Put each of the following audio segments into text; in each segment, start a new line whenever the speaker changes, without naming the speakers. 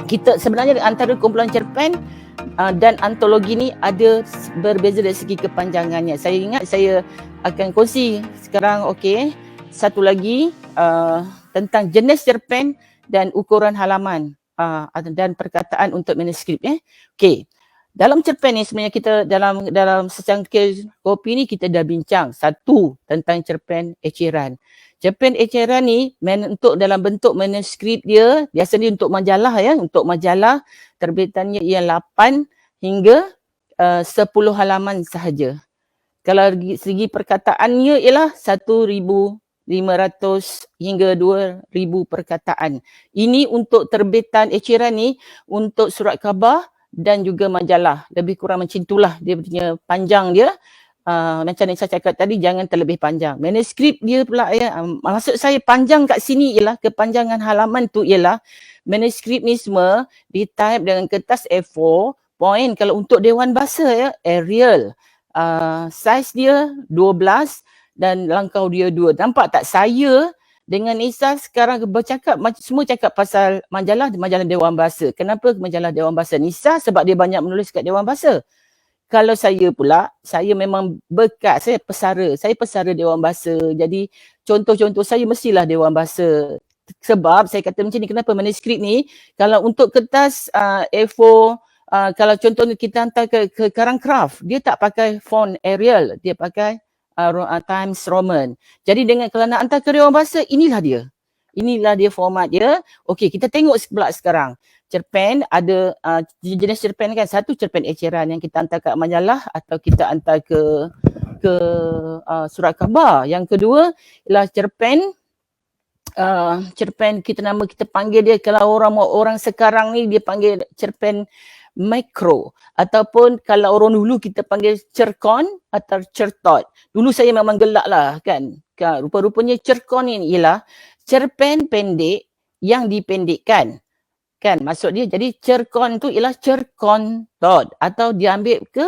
kita sebenarnya antara kumpulan cerpen dan antologi ni ada berbeza dari segi kepanjangannya. Saya ingat saya akan kongsi sekarang satu lagi tentang jenis cerpen dan ukuran halaman dan perkataan untuk manuskrip. Okey. Dalam cerpen ni sebenarnya kita dalam secangkir kopi ni kita dah bincang satu tentang cerpen eceran. Cerpen eceran ni untuk dalam bentuk manuskrip dia biasanya untuk majalah untuk majalah terbitannya ia 8 hingga 10 halaman sahaja. Kalau segi perkataannya ialah 1,500 hingga 2,000 perkataan. Ini untuk terbitan eceran ni untuk surat khabar dan juga majalah. Lebih kurang macam itulah dia punya panjang dia. Macam yang saya cakap tadi, jangan terlebih panjang. Manuskrip dia pula maksud saya panjang kat sini ialah kepanjangan halaman tu ialah manuskrip ni semua di-type dengan kertas A4 point. Kalau untuk Dewan Bahasa Arial. Saiz dia 12 dan langkau dia 2. Nampak tak saya dengan Nisa sekarang bercakap, semua cakap pasal majalah Dewan Bahasa. Kenapa majalah Dewan Bahasa? Nisa sebab dia banyak menulis kat Dewan Bahasa. Kalau saya pula, saya memang bekat, saya pesara Dewan Bahasa. Jadi contoh-contoh saya mestilah Dewan Bahasa. Sebab saya kata macam ni, kenapa manuskrip ni, kalau untuk kertas A4, kalau contohnya kita hantar ke Karangcraft, dia tak pakai font Arial, dia pakai Times Roman. Jadi kalau nak hantar ke Dewan Bahasa, inilah dia format dia. Okey, kita tengok pula sekarang. Cerpen ada jenis cerpen kan, satu cerpen eceran yang kita hantar ke majalah atau kita hantar ke surat khabar. Yang kedua ialah cerpen kita panggil dia, kalau orang sekarang ni dia panggil cerpen mikro, ataupun kalau orang dulu kita panggil cerkon atau certot. Dulu saya memang gelak lah kan. Rupa-rupanya cerkon ni ialah cerpen pendek yang dipendekkan. Kan maksud dia, jadi cerkon tu ialah cerkon tot, atau dia ambil ke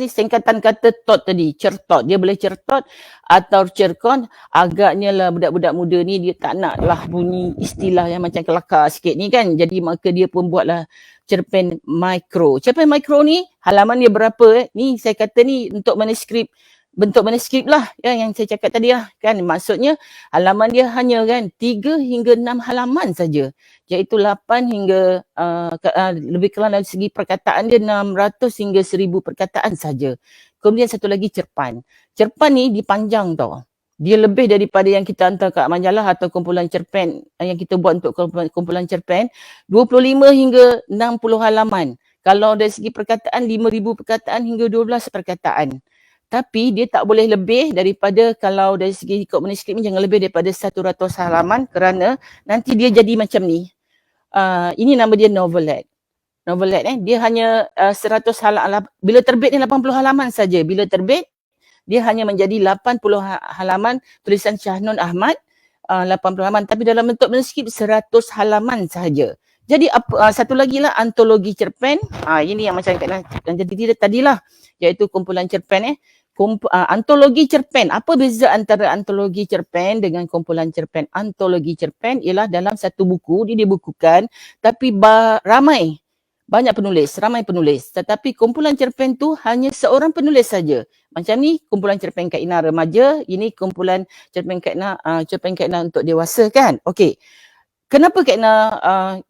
singkatan kata tot tadi, certot. Dia boleh certot atau cerkon. Agaknya lah budak-budak muda ni dia tak nak lah bunyi istilah yang macam kelakar sikit ni kan. Jadi maka dia pun buatlah cerpen mikro. Cerpen mikro ni halaman dia berapa? Ni saya kata ni untuk manuskrip, bentuk manuskrip lah yang saya cakap tadi lah kan. Maksudnya halaman dia hanya kan 3 hingga 6 halaman saja, iaitu 8 hingga lebih kurang dari segi perkataan dia 600 hingga 1,000 perkataan saja. Kemudian satu lagi cerpen. Cerpen ni dipanjang tau. Dia lebih daripada yang kita hantar kat majalah atau kumpulan cerpen yang kita buat untuk kumpulan cerpen, 25 hingga 60 halaman. Kalau dari segi perkataan 5,000 perkataan hingga 12 perkataan. Tapi dia tak boleh lebih daripada, kalau dari segi ikut manuskrip ni jangan lebih daripada 100 halaman, kerana nanti dia jadi macam ni. Ini nama dia novelette. Dia hanya 100 halaman. Bila terbit ni 80 halaman saja. Bila terbit dia hanya menjadi 80 halaman tulisan Syahnun Ahmad, 80 halaman, tapi dalam bentuk manuskrip 100 halaman sahaja. Jadi satu lagi lah antologi cerpen. Ini yang macam yang jadi tadilah, iaitu kumpulan cerpen antologi cerpen. Apa beza antara antologi cerpen dengan kumpulan cerpen? Antologi cerpen ialah dalam satu buku, dia dibukukan, tapi ramai penulis. Tetapi kumpulan cerpen tu hanya seorang penulis saja. Macam ni kumpulan cerpen Kak Ina remaja, ini kumpulan cerpen Kak Ina untuk dewasa kan. Okey. Kenapa Kak Ina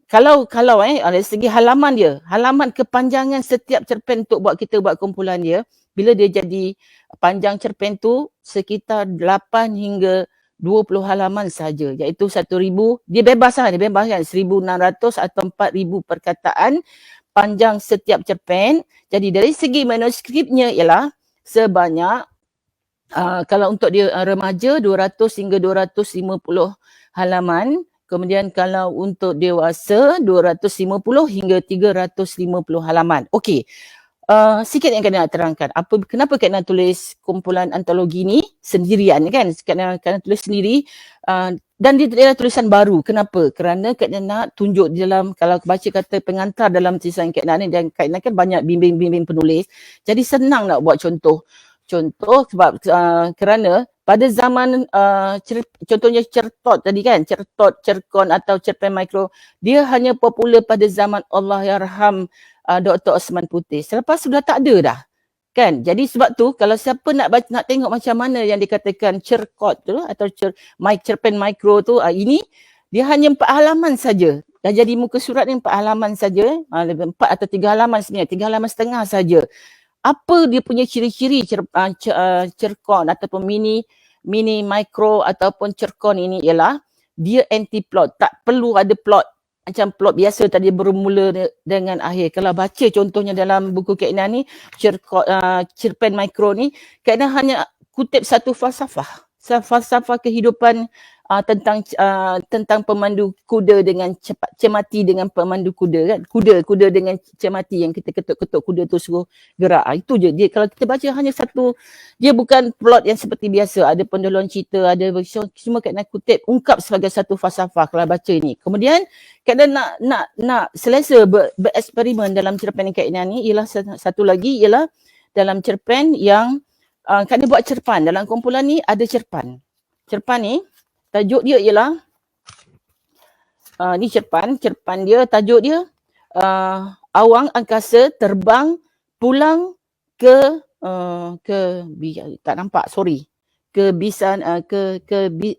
kalau dari segi halaman dia, halaman kepanjangan setiap cerpen untuk kita buat kumpulan dia, bila dia jadi panjang cerpen tu sekitar 8 hingga 20 halaman saja, iaitu 1,000, dia bebas kan, 1,600 atau 4,000 perkataan panjang setiap cerpen. Jadi dari segi manuskripnya ialah sebanyak kalau untuk dia remaja 200 hingga 250 halaman. Kemudian kalau untuk dewasa 250 hingga 350 halaman. Okey. Sikit yang kena terangkan. Kenapa kena tulis kumpulan antologi ni sendirian kan? Kena tulis sendiri dan dia adalah tulisan baru. Kenapa? Kerana Kak Ina nak tunjuk di dalam, kalau baca kata pengantar dalam tulisan Kak Ina ni, dan Kak Ina kan banyak bimbing-bimbing penulis. Jadi senang nak buat contoh sebab kerana pada zaman contohnya certot tadi kan, certot, cerkon atau cerpen mikro, dia hanya popular pada zaman Allahyarham Dr. Osman Putih. Selepas sudah tak ada dah. Kan? Jadi sebab tu kalau siapa nak tengok macam mana yang dikatakan cerkot tu atau cerpen mikro tu, ini dia hanya 4 halaman saja. Dah jadi muka surat ni 4 halaman saja, 4 atau 3 halaman sebenarnya, 3 halaman setengah saja. Apa dia punya ciri-ciri cerkon ataupun mini mikro ataupun cerkon ini ialah dia anti plot, tak perlu ada plot. Macam plot biasa tadi bermula dengan akhir. Kalau baca contohnya dalam buku Kak Ina ni, cerpen mikro ni, Kak Ina hanya kutip satu falsafah kehidupan tentang pemandu kuda dengan cepat, cemati dengan pemandu kuda kan. Kuda dengan cemati yang kita ketuk-ketuk kuda tu suruh gerak. Itu je. Dia kalau kita baca hanya satu, dia bukan plot yang seperti biasa. Ada pendahuluan cerita, ada semua Kak Ina kutip, ungkap sebagai satu falsafah kalau baca ni. Kemudian Kak Ina nak selesa bereksperimen dalam cerpen Kak Ina ni ialah satu lagi ialah dalam cerpen yang Kak Ina buat cerpen. Dalam kumpulan ni ada cerpen. Cerpen ni tajuk dia ialah ni cerpen dia tajuk dia awang angkasa terbang pulang ke tak nampak, sorry. Ke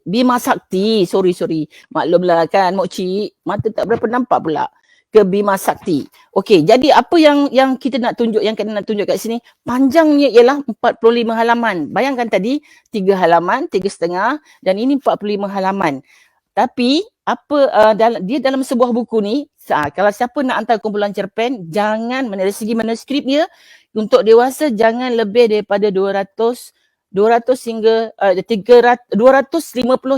Bima Sakti. Sorry. Maklumlah kan mokcik, mata tak berapa nampak pula. Ke Bima Sakti. Okey, jadi apa yang kita nak tunjuk, yang kita nak tunjuk kat sini, panjangnya ialah 45 halaman. Bayangkan tadi 3 halaman, 3,5 dan ini 45 halaman. Tapi dia dalam sebuah buku ni, kalau siapa nak hantar kumpulan cerpen, jangan dari segi manuskrip dia untuk dewasa jangan lebih daripada 250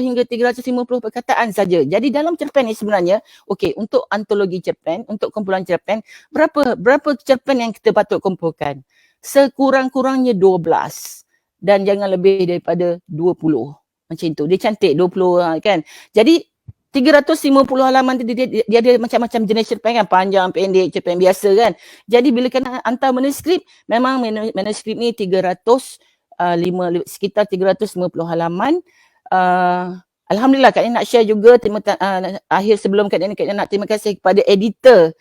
hingga 350 perkataan saja. Jadi dalam cerpen ni sebenarnya, okey, untuk antologi cerpen, untuk kumpulan cerpen, berapa cerpen yang kita patut kumpulkan? Sekurang-kurangnya 12 dan jangan lebih daripada 20. Macam tu. Dia cantik 20 kan. Jadi 350 halaman dia ada macam-macam jenis cerpen kan, panjang, pendek, cerpen biasa kan. Jadi bila kena hantar manuskrip, memang manuskrip ni sekitar 350 halaman. Alhamdulillah Kak Ina nak share juga akhir sebelum Kak Ina nak terima kasih kepada editor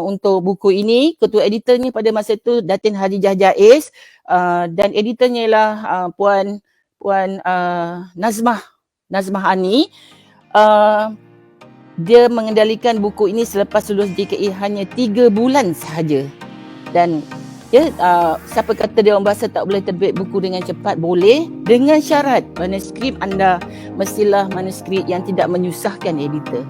untuk buku ini. Ketua editornya pada masa itu Datin Hadijah Jaiz, dan editornya ialah Puan Nazmah Ani. Dia mengendalikan buku ini selepas lulus JKE hanya 3 bulan sahaja. Dan siapa kata dia orang bahasa tak boleh terbit buku dengan cepat? Boleh, dengan syarat manuskrip anda mestilah manuskrip yang tidak menyusahkan editor.